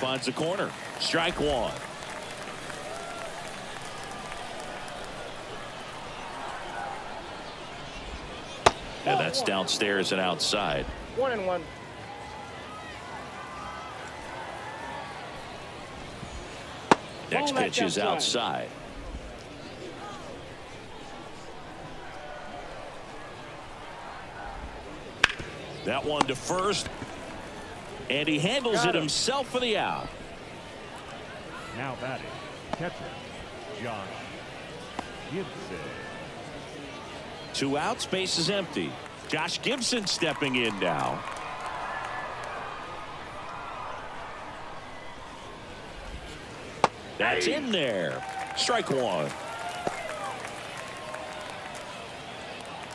finds the corner. Strike one. And that's downstairs and outside. 1-1. Next pitch is outside. That one to first. And he handles it himself for the out. Now batting, catcher, Josh Gibson. 2 outs, base is empty. Josh Gibson stepping in now. That's in there. Strike one.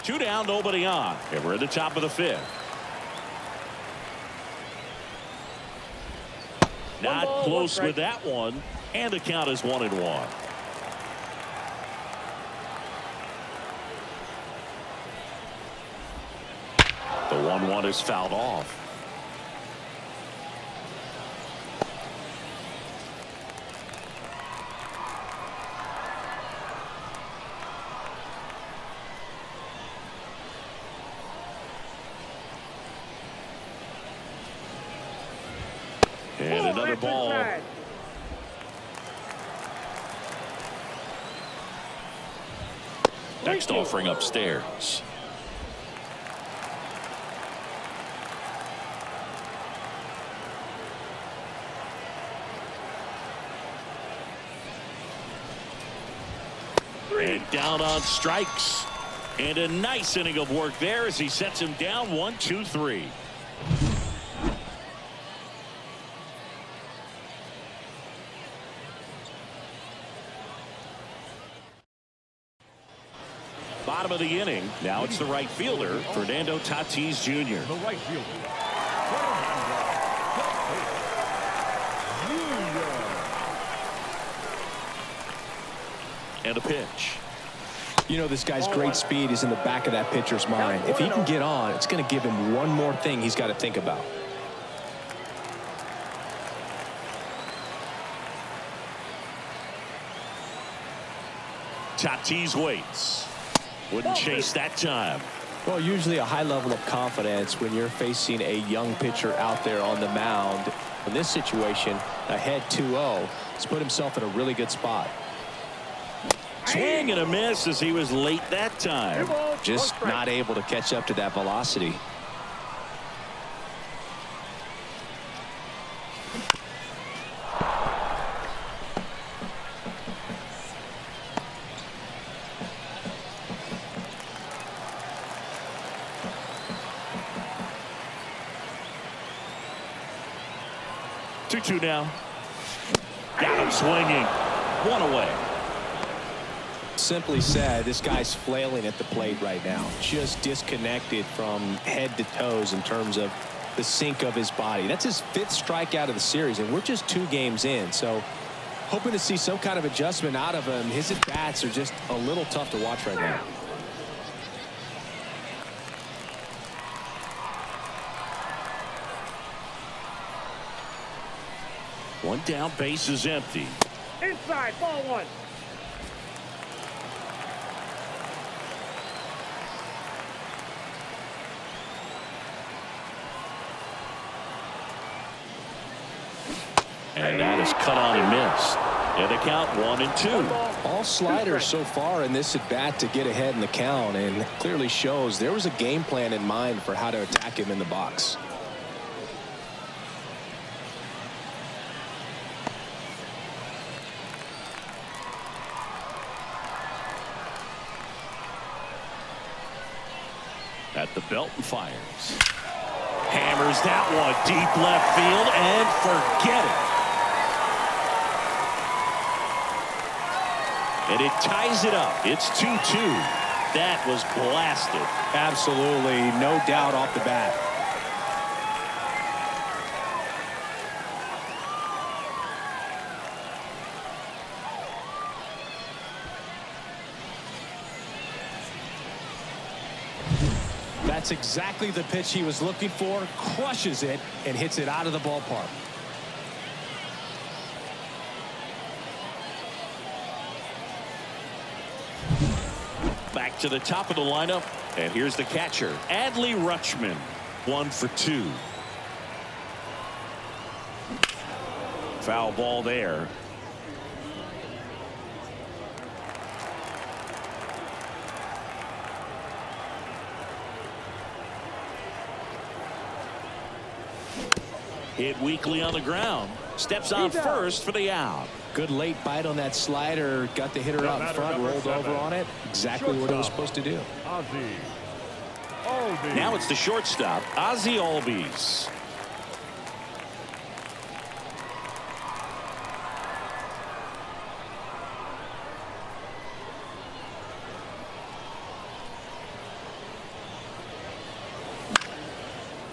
2 down, nobody on. And we're at the top of the 5th. Not close with that one. And the count is 1-1. The 1-1 is fouled off. And another ball. Next offering upstairs. And down on strikes. And a nice inning of work there as he sets him down 1-2-3. Bottom of the inning. Now it's the right fielder, Fernando Tatis Jr. The right fielder. And a pitch. You know, this guy's great speed is in the back of that pitcher's mind. If he can get on, it's going to give him one more thing he's got to think about. Tatis waits. Wouldn't chase that time. Well, usually a high level of confidence when you're facing a young pitcher out there on the mound. In this situation, ahead 2-0, he's put himself in a really good spot. Swing and a miss as he was late that time. Just not able to catch up to that velocity. Two now. Got him swinging. One away. Simply said, this guy's flailing at the plate right now. Just disconnected from head to toes in terms of the sink of his body. That's his 5th strikeout of the series, and we're just 2 games in. So hoping to see some kind of adjustment out of him. His at-bats are just a little tough to watch right now. One down, base is empty. Inside, ball 1. And that is cut on and missed. And the count 1-2. All sliders so far in this at bat to get ahead in the count, and clearly shows there was a game plan in mind for how to attack him in the box. At the belt and fires. Hammers that one deep left field and forget it. And it ties it up. It's 2-2. That was blasted. Absolutely, no doubt off the bat. That's exactly the pitch he was looking for. Crushes it and hits it out of the ballpark. Back to the top of the lineup. And here's the catcher, Adley Rutschman. 1 for 2. Foul ball there. Hit weakly on the ground. Steps on first for the out. Good late bite on that slider. Got the hitter out in front, rolled over on it. Exactly what it was supposed to do. Now it's the shortstop, Ozzie Albies.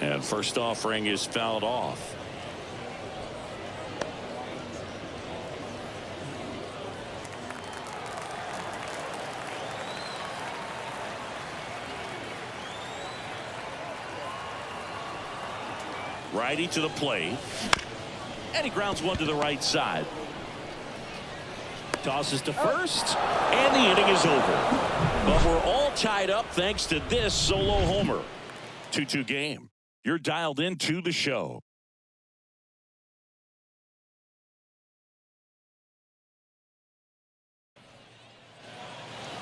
And first offering is fouled off. Righty to the plate. And he grounds one to the right side. Tosses to first. And the inning is over. But we're all tied up thanks to this solo homer. 2-2 game. You're dialed into the show.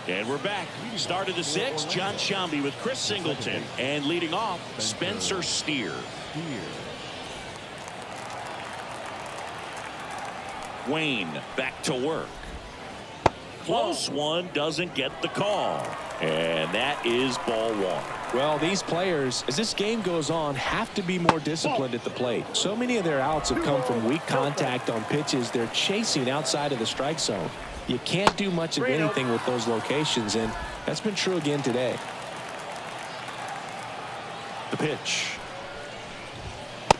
And we're back. Start of the 6th. John Shambi with Chris Singleton. And leading off, Spencer Steer. Wayne back to work. Close one, doesn't get the call. And that is ball 1. Well, these players, as this game goes on, have to be more disciplined at the plate. So many of their outs have come from weak contact on pitches they're chasing outside of the strike zone. You can't do much of anything with those locations, and that's been true again today. The pitch.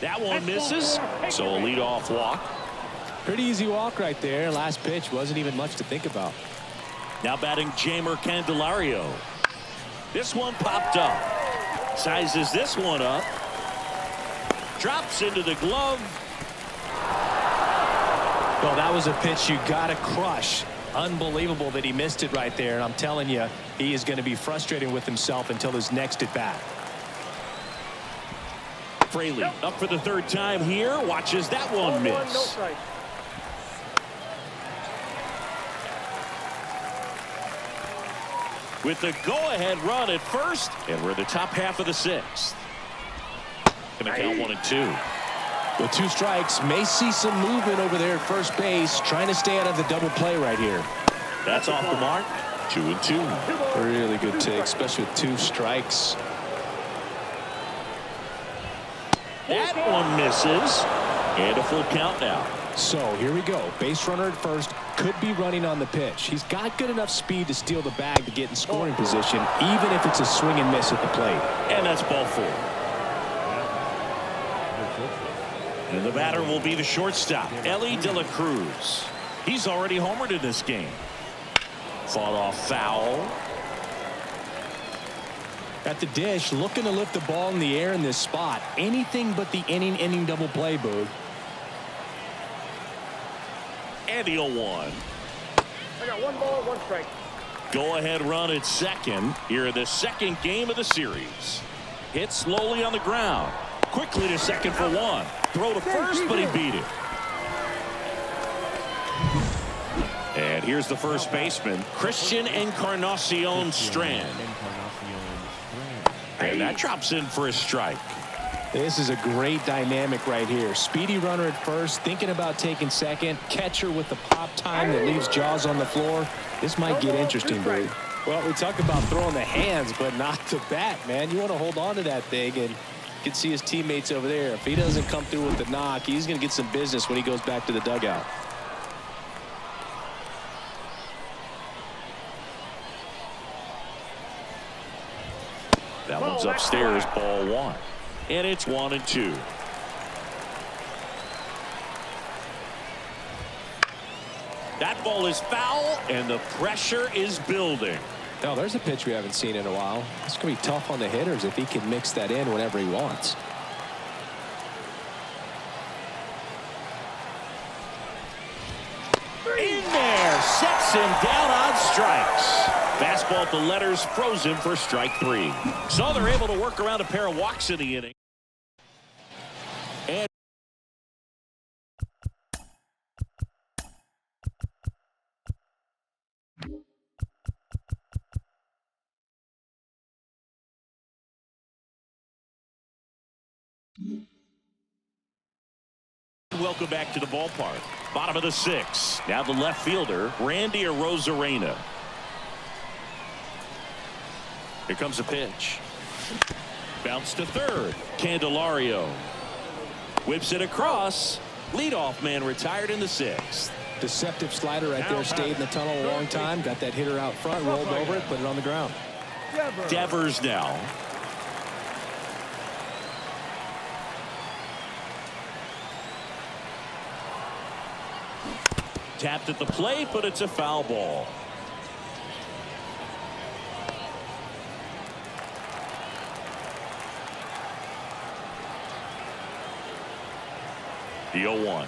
That one misses, so a leadoff walk. Pretty easy walk right there. Last pitch wasn't even much to think about. Now batting Jamer Candelario. This one popped up. Sizes this one up. Drops into the glove. Well, that was a pitch you got to crush. Unbelievable that he missed it right there. And I'm telling you, he is going to be frustrated with himself until his next at bat. Fraley up for the 3rd time here. Watches that one miss. With the go-ahead run at first, and we're in the top half of the 6th. Gonna count 1 and 2. With 2 strikes, may see some movement over there at first base, trying to stay out of the double play right here. That's off the mark. 2 and 2. Really good take, especially with 2 strikes. That one misses, and a full count now. So here we go. Base runner at first, could be running on the pitch. He's got good enough speed to steal the bag to get in scoring position, even if it's a swing and miss at the plate. And that's ball 4. And the batter will be the shortstop, Ellie De La Cruz. He's already homered in this game. Fought off foul. At the dish, looking to lift the ball in the air in this spot. Anything but the inning double play, Boog. And the 0-1. I got 1 ball, 1 strike. Go ahead run at second here in the 2nd game of the series. Hit slowly on the ground. Quickly to second for 1. Throw to first, but he beat it. And here's the first baseman, Christian Encarnacion Strand. And that drops in for a strike. This is a great dynamic right here. Speedy runner at first, thinking about taking second. Catcher with the pop time that leaves Jaws on the floor. This might get interesting, Brady. Well, we talk about throwing the hands, but not the bat, man. You want to hold on to that thing, and you can see his teammates over there. If he doesn't come through with the knock, he's going to get some business when he goes back to the dugout. That one's upstairs, ball 1. And it's 1 and 2. That ball is foul, and the pressure is building. Oh, there's a pitch we haven't seen in a while. It's going to be tough on the hitters if he can mix that in whenever he wants. In there, sets him down on strikes. Fastball at the letters, frozen for strike 3. So they're able to work around a pair of walks in the inning. And welcome back to the ballpark. Bottom of the 6th. Now the left fielder, Randy Arozarena. Here comes a pitch. Bounce to third. Candelario whips it across. Leadoff man retired in the 6th. Deceptive slider right there. Stayed in the tunnel a long time. Got that hitter out front. Rolled over it. Put it on the ground. Devers now. Tapped at the plate, but it's a foul ball. The 0-1.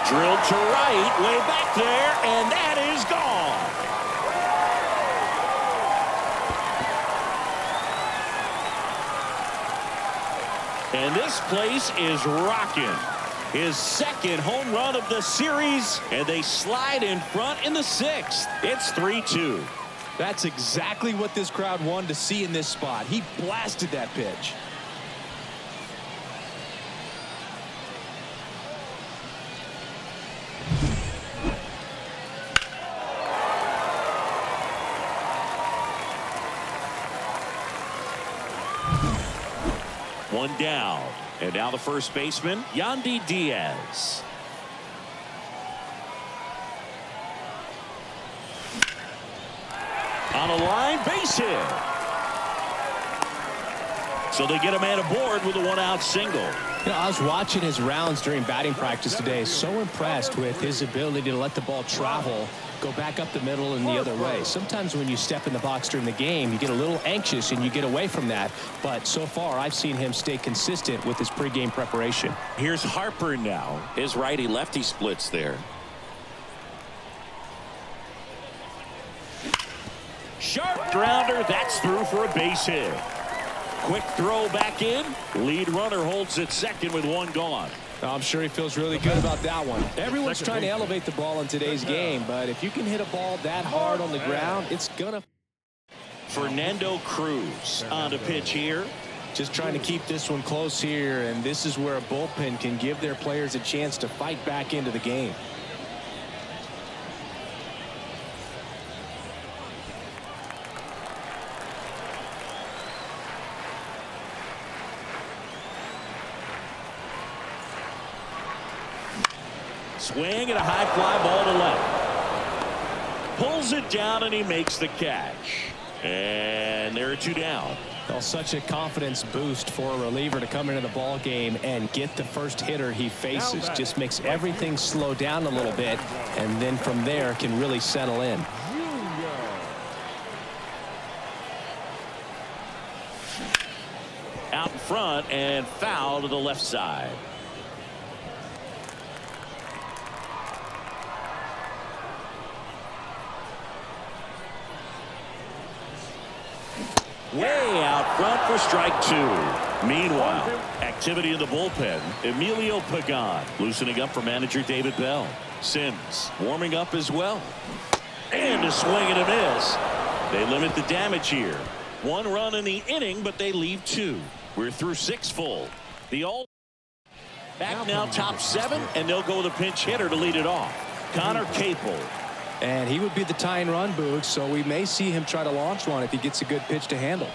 Drilled to right, way back there, and that is gone. And this place is rocking. His second home run of the series, and they slide in front in the 6th. It's 3-2. That's exactly what this crowd wanted to see in this spot. He blasted that pitch. One down. And now the first baseman, Yandy Diaz. On a line, base hit. So they get a man aboard with a 1-out single. You know, I was watching his rounds during batting practice today. So impressed with his ability to let the ball travel, go back up the middle and the other way. Sometimes when you step in the box during the game, you get a little anxious and you get away from that. But so far, I've seen him stay consistent with his pregame preparation. Here's Harper now. His righty-lefty splits there. Sharp grounder. That's through for a base hit. Quick throw back in. Lead runner holds at second with 1 gone. I'm sure he feels really good about that one. Everyone's trying to elevate the ball in today's game, but if you can hit a ball that hard on the ground, it's gonna. Fernando Cruz on the pitch here. Just trying to keep this one close here, and this is where a bullpen can give their players a chance to fight back into the game. Swing and a high fly ball to left. Pulls it down and he makes the catch. And there are 2 down. Well, such a confidence boost for a reliever to come into the ball game and get the first hitter he faces. Just makes everything slow down a little bit, and then from there can really settle in. Out in front and foul to the left side. Way out front for strike 2. Meanwhile, activity in the bullpen. Emilio Pagan loosening up for manager David Bell. Sims warming up as well. And a swing and a miss. They limit the damage here. 1 run in the inning, but they leave 2. We're through 6 full. The all back now top 7, and they'll go with a pinch hitter to lead it off. Connor Capel. And he would be the tying run, Boog, so we may see him try to launch one if he gets a good pitch to handle.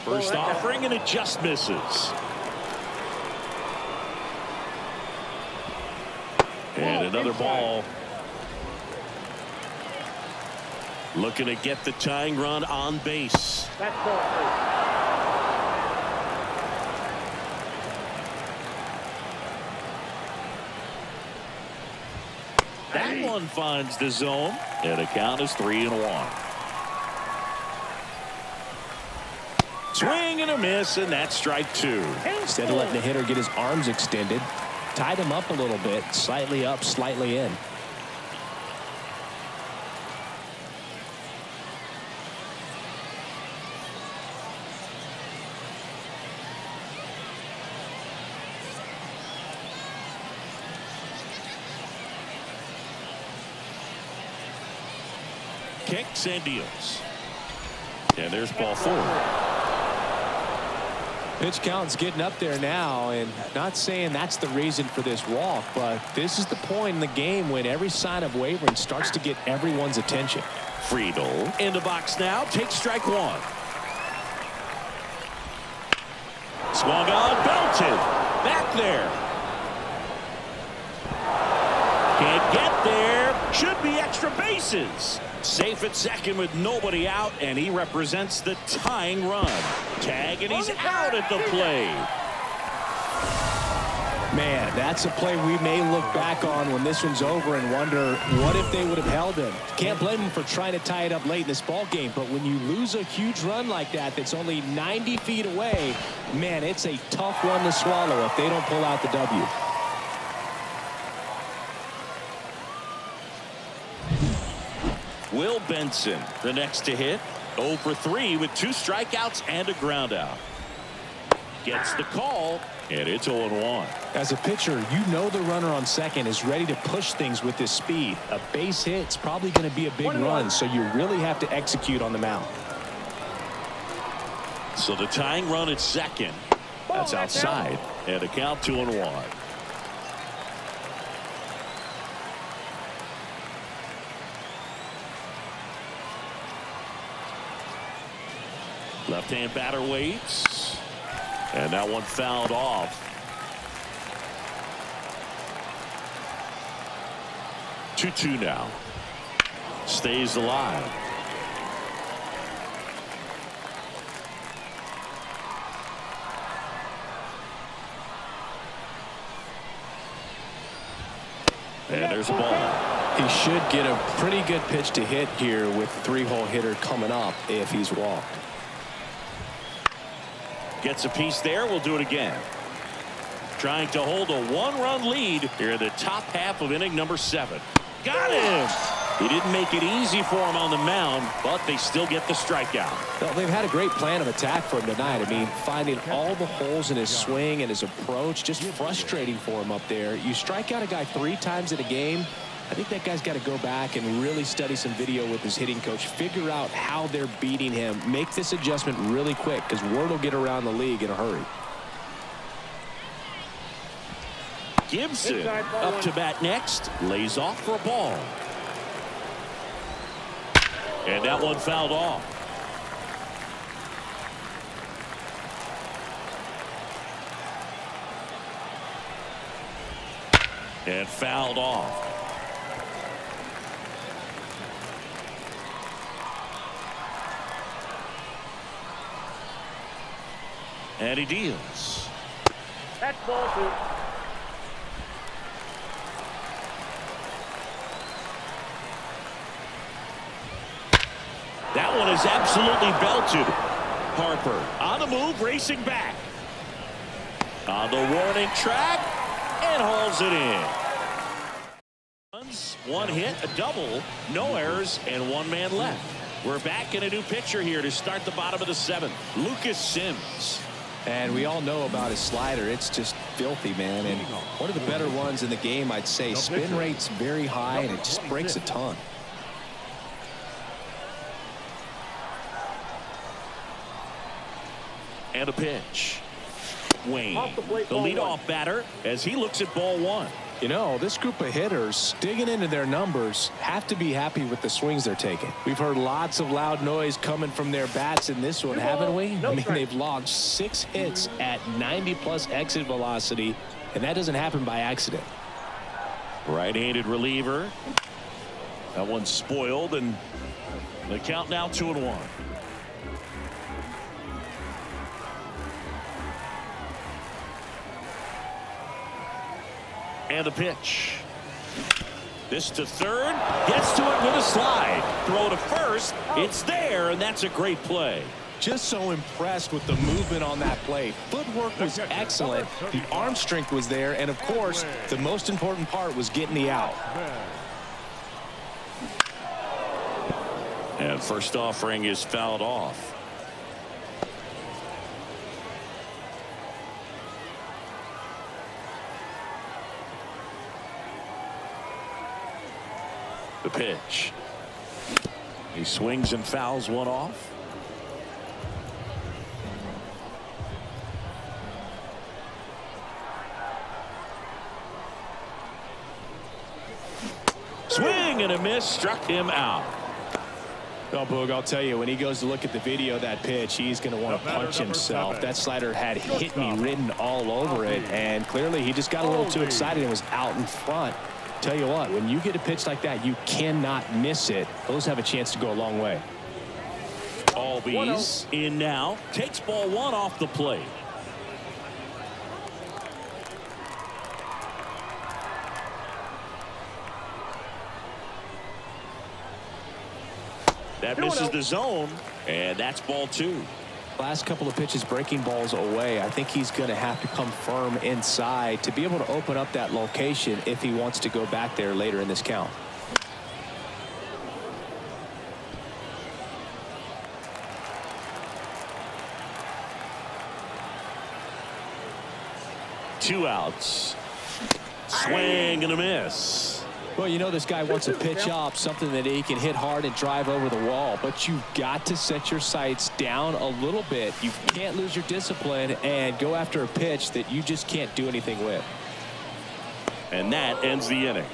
First offering, and it just misses. And another ball. Looking to get the tying run on base. That's ball 3. That one finds the zone, and the count is 3-1. Swing and a miss, and that's strike 2. Instead of letting the hitter get his arms extended, tied him up a little bit, slightly up, slightly in. kicks and deals. And there's ball 4. Pitch count's getting up there now, and not saying that's the reason for this walk, but this is the point in the game when every sign of wavering starts to get everyone's attention. Friedel in the box now, takes strike 1. Swung on, belted. Back there. Can't get there. Should be extra bases. Safe at second with nobody out, and he represents the tying run. Tag, and he's out at the plate. Man, that's a play we may look back on when this one's over and wonder what if they would have held him. Can't blame him for trying to tie it up late in this ball game, but when you lose a huge run like that that's only 90 feet away, man, it's a tough one to swallow if they don't pull out the W. Will Benson, the next to hit. 0 for 3 with 2 strikeouts and a ground out. Gets the call, and it's 0-1. As a pitcher, you know the runner on second is ready to push things with his speed. A base hit's probably going to be a big run, so you really have to execute on the mound. So the tying run at second. That's outside, and a count 2-1. Left-hand batter waits. And that one fouled off. 2-2 now. Stays alive. And there's a ball. He should get a pretty good pitch to hit here with the 3-hole hitter coming up if he's walked. Gets a piece there. We'll do it again. Trying to hold a 1-run lead here in the top half of inning number 7. Got him. He didn't make it easy for him on the mound, but they still get the strikeout. Well, they've had a great plan of attack for him tonight. I mean, finding all the holes in his swing and his approach, just frustrating for him up there. You strike out a guy 3 times in a game, I think that guy's got to go back and really study some video with his hitting coach, figure out how they're beating him, make this adjustment really quick because word will get around the league in a hurry. Gibson up to bat next, lays off for a ball. And that one fouled off. And fouled off. And he deals. That's ball 2. That one is absolutely belted. Harper on the move, racing back. On the warning track, and hauls it in. 1 hit, a double, no errors, and 1 man left. We're back in a new pitcher here to start the bottom of the 7th. Lucas Sims. And we all know about his slider. It's just filthy, man. And one of the better ones in the game, I'd say. Spin rate's very high, and it just breaks a ton. And a pitch. Wayne, the leadoff batter, as he looks at ball 1. You know, this group of hitters, digging into their numbers, have to be happy with the swings they're taking. We've heard lots of loud noise coming from their bats in this one, haven't we? I mean, they've logged 6 hits at 90+ exit velocity, and that doesn't happen by accident. Right-handed reliever. That one's spoiled, and the count now 2-1. And a pitch. This to third. Gets to it with a slide. Throw to first. It's there, and that's a great play. Just so impressed with the movement on that play. Footwork was excellent. The arm strength was there. And, of course, the most important part was getting the out. And first offering is fouled off. The pitch. He swings and fouls one off. Swing and a miss, struck him out. Well, Boog, I'll tell you, when he goes to look at the video of that pitch, he's going to want to punch himself. That slider had hit me written all over it, and clearly he just got a little too excited and was out in front. Tell you what, when you get a pitch like that, you cannot miss it. Those have a chance to go a long way. Albies in now, takes ball one off the plate. That misses the zone, and that's ball two. Last couple of pitches breaking balls away. I think he's going to have to come firm inside to be able to open up that location if he wants to go back there later in this count. Two outs. Swing and a miss. Well, you know this guy wants to pitch up something that he can hit hard and drive over the wall, but you've got to set your sights down a little bit. You can't lose your discipline and go after a pitch that you just can't do anything with. And that ends the inning.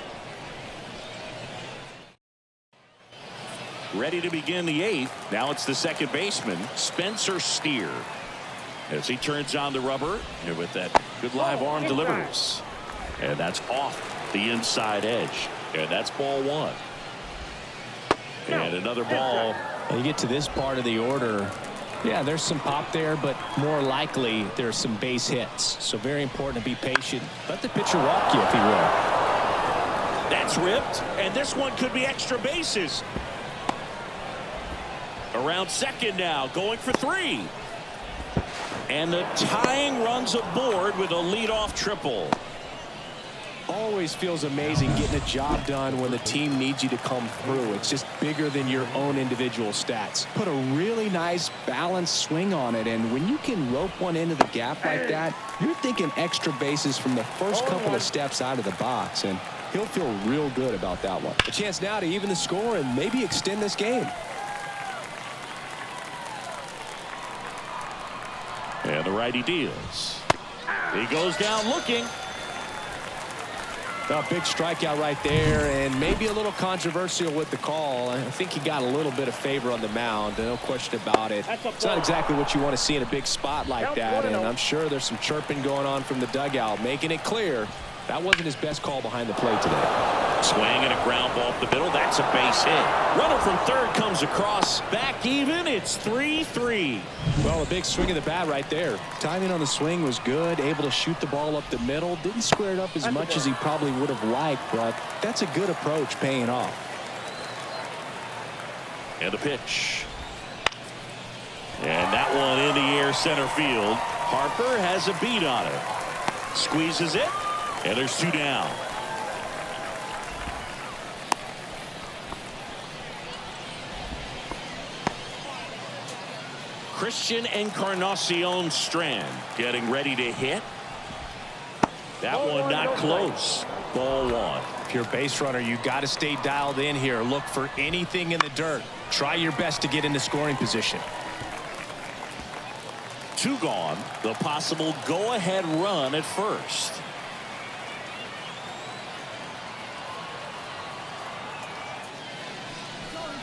Ready to begin the eighth. Now it's the second baseman, Spencer Steer. As he turns on the rubber and with that good live arm delivers. And that's off the inside edge. And that's ball one. And another ball. When you get to this part of the order, yeah, there's some pop there, but more likely there's some base hits. So very important to be patient. Let the pitcher walk you if he will. That's ripped. And this one could be extra bases. Around second now, going for three. And the tying runs aboard with a leadoff triple. Always feels amazing getting a job done when the team needs you to come through. It's just bigger than your own individual stats. Put a really nice balanced swing on it, and when you can rope one into the gap like that, you're thinking extra bases from the first couple of steps out of the box, and he'll feel real good about that one. A chance now to even the score and maybe extend this game. And the righty deals. He goes down looking. A big strikeout right there, and maybe a little controversial with the call. I think he got a little bit of favor on the mound, no question about it. It's not exactly what you want to see in a big spot like that, and I'm sure there's some chirping going on from the dugout, making it clear that wasn't his best call behind the plate today. Swing and a ground ball up the middle. That's a base hit. Runner from third comes across. Back even. It's 3-3. Well, a big swing of the bat right there. Timing on the swing was good. Able to shoot the ball up the middle. Didn't square it up as much as he probably would have liked, but that's a good approach paying off. And the pitch. And that one in the air center field. Harper has a beat on it. Squeezes it. And there's two down. Christian Encarnacion Strand getting ready to hit. That one not close. Ball one. If you're a base runner, you got to stay dialed in here. Look for anything in the dirt. Try your best to get into scoring position. Two gone. The possible go-ahead run at first.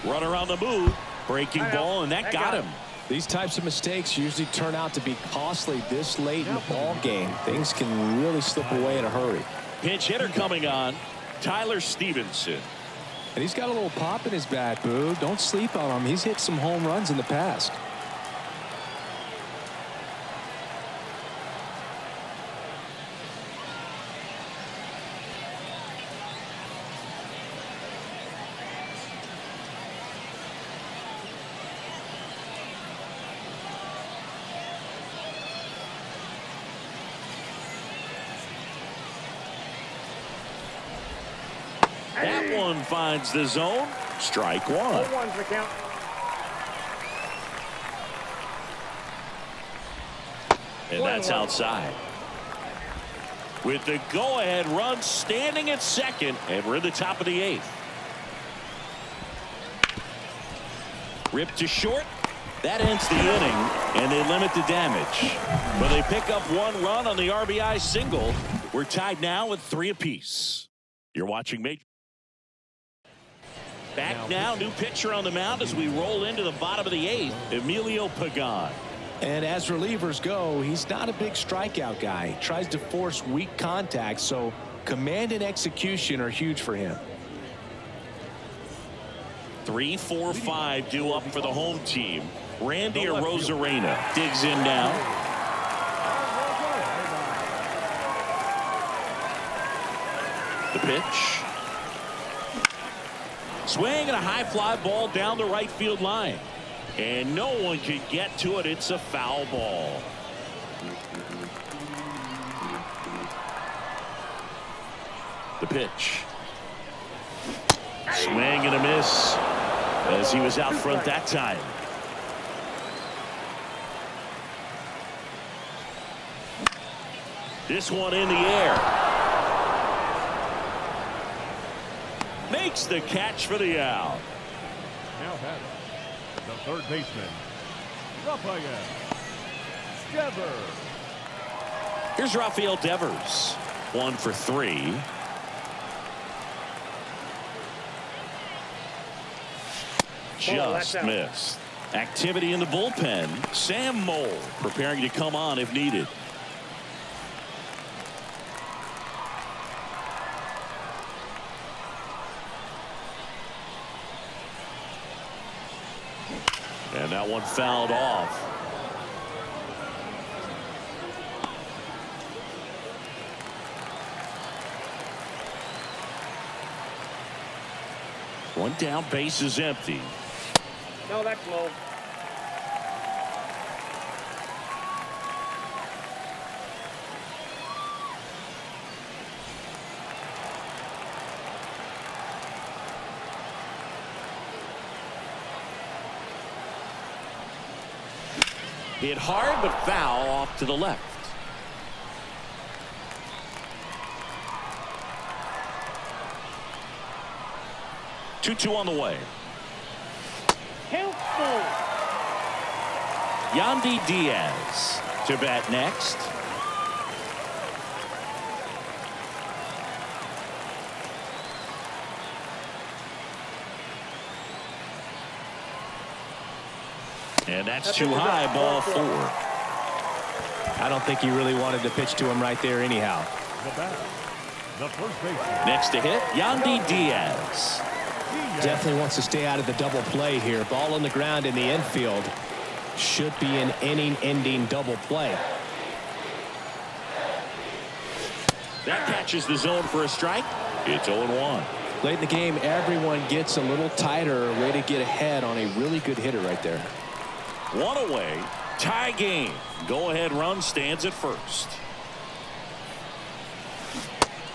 Runner on the move. Breaking ball, and that got him. These types of mistakes usually turn out to be costly this late in the ball game. Things can really slip away in a hurry. Pinch hitter coming on, Tyler Stevenson. And he's got a little pop in his bat, Boo. Don't sleep on him. He's hit some home runs in the past. That one finds the zone. Strike one. 0-1's the count. And that's outside. With the go-ahead run standing at second, and we're in the top of the eighth. Ripped to short. That ends the inning, and they limit the damage. But they pick up 1 run on the RBI single. We're tied now with 3 apiece. You're watching Major. Back now, new pitcher on the mound as we roll into the bottom of the 8th, Emilio Pagan. And as relievers go, he's not a big strikeout guy. He tries to force weak contact, so command and execution are huge for him. 3, 4, 5 due up for the home team. Randy Arozarena digs in now. The pitch. Swing and a high fly ball down the right field line. And no one can get to it. It's a foul ball. The pitch. Swing and a miss as he was out front that time. This one in the air. Makes the catch for the out. Now batting, the third baseman, Rafael Devers. Here's Rafael Devers. 1 for 3. Just missed. Activity in the bullpen. Sam Mole preparing to come on if needed. And that one fouled off. One down, base is empty. No, that's low. Hit hard, but foul off to the left. Two on the way. Yandy Diaz to bat next. And that's too high, ball 4. I don't think he really wanted to pitch to him right there anyhow. The batter, the first baseman. Next to hit, Yandy Diaz. Definitely wants to stay out of the double play here. Ball on the ground in the infield. Should be an inning-ending double play. That catches the zone for a strike. It's 0-1. Late in the game, everyone gets a little tighter. A way to get ahead on a really good hitter right there. 1 away. Tie game. Go-ahead run stands at first.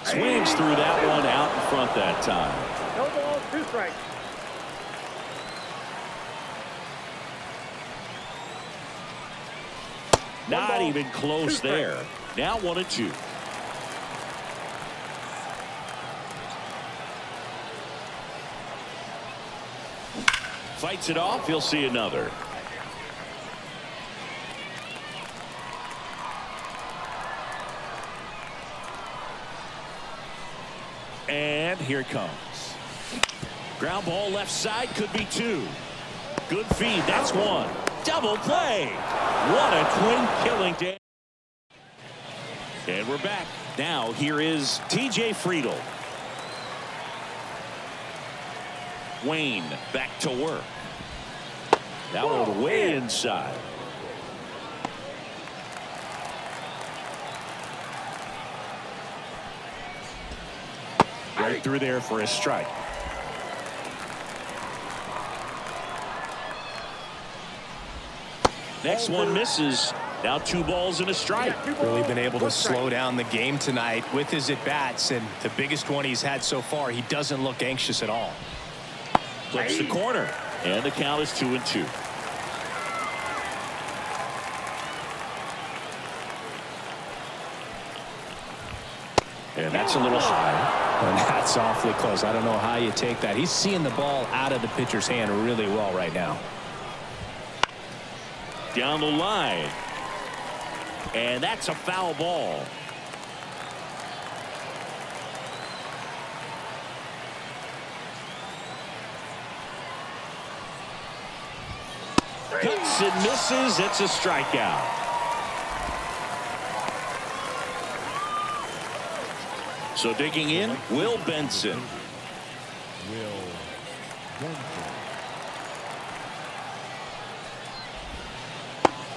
Swings through that one out in front that time. No ball, 2 strikes. Not even close there. Now 1-2. Fights it off. He'll see another. And here it comes. Ground ball left side, could be 2. Good feed. That's 1. Double play. What a twin killing day. And we're back. Now here is TJ Friedel. Wayne back to work. That one way inside. Right through there for a strike. Next one misses. Now 2 balls and a strike. Really been able to slow down the game tonight with his at-bats, and the biggest one he's had so far. He doesn't look anxious at all. Flips the corner, and the count is 2-2. And that's a little high. And that's awfully close. I don't know how you take that. He's seeing the ball out of the pitcher's hand really well right now. Down the line. And that's a foul ball. Cuts and misses. It's a strikeout. So digging in, Will Benson. Will Benson.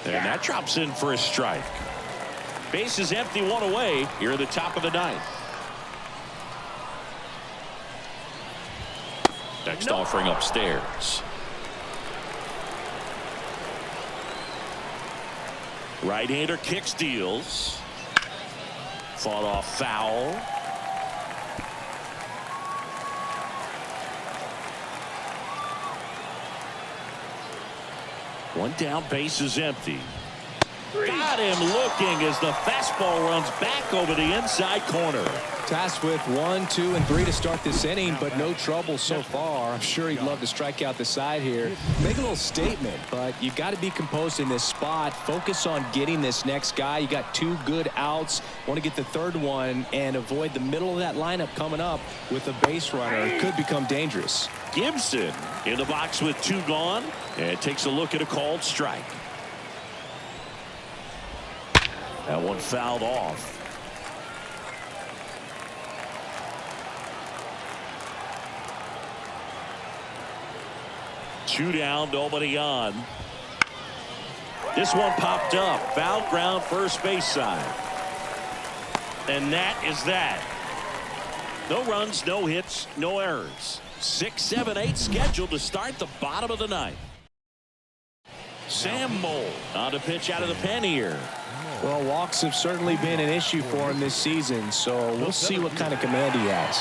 And that drops in for a strike. Base is empty, one away here at the top of the ninth. Next offering upstairs. Right-hander kicks, deals. Fought off foul. One down, base is empty. Got him looking as the fastball runs back over the inside corner. Tasked with 1, 2, and 3 to start this inning, but no trouble so far. I'm sure he'd love to strike out the side here. Make a little statement, but you got to be composed in this spot. Focus on getting this next guy. You got 2 good outs. Want to get the third one and avoid the middle of that lineup coming up with a base runner. It could become dangerous. Gibson in the box with 2 gone and takes a look at a called strike. That one fouled off. Two down, nobody on. This one popped up. Foul ground, first base side. And that is that. No runs, no hits, no errors. 6, 7, 8 scheduled to start the bottom of the ninth. Sam Moll on to pitch out of the pen here. Well, walks have certainly been an issue for him this season, so we'll see what kind of command he has.